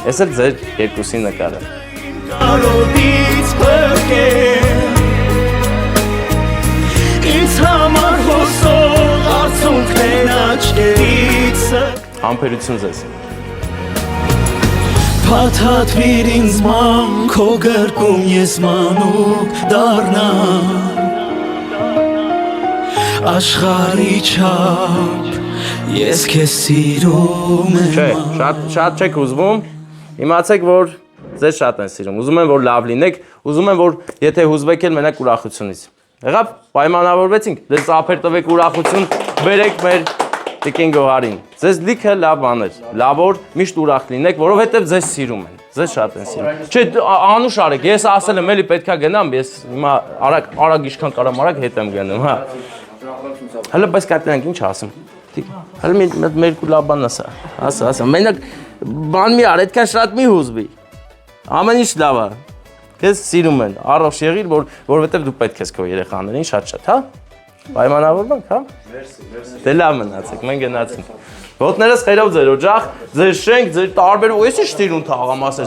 Ես էլ ձեր երկուսի նկարը։ Կարոտից բրկել Ինձ համար հոսող արցունքներն աչքերիցը Համբերություն ձեզ։ Փաթաթվիր ինձ ման քո գրկում ես մանուկ դառնամ Աշխարհի չափ ես քեզ սիրում եմ Չէ, շատ չեք ուզվում։ Իմացեք, որ ձեզ շատ են սիրում։ Ուզում են, որ լավ լինեք, ուզում են, որ եթե հուզվեք էլ մենակ ուրախությունից։ Եղավ, պայմանավորվեցինք, դες ափեր տվեք ուրախություն, բերեք մեր Տիկին Գոհարին։ Ձեզ լիքը լավ բաներ, լավ որ միշտ ուրախ լինեք, որովհետև ձեզ սիրում են, ձեզ շատ են սիրում։ Չէ, անուշ արեք, ես ասել եմ, էլի պետքա գնամ, ես հիմա արագ ինչքան կարամ արագ հետ եմ գնում, հա։ Հələ բայց կատենանք ինչ ասեմ։ Հələ մեր կու լավ բան ասա, մենակ բան մի ար, այդքան շատ մի հուզվի։ Ամեն ինչ լավ է։ Քեզ սիրում են, առողջ եղիր, որովհետև դու պետք ես քո երեխաներին շատ, հա։ Պայմանավորվանք, հա։ Դե լավ մնացեք, մենք գնացինք։ Ոտներս խերով ձեր օջախ, ձեր շենք, ձեր տարբեր ու ես ինչ տիրուն թաղամասեր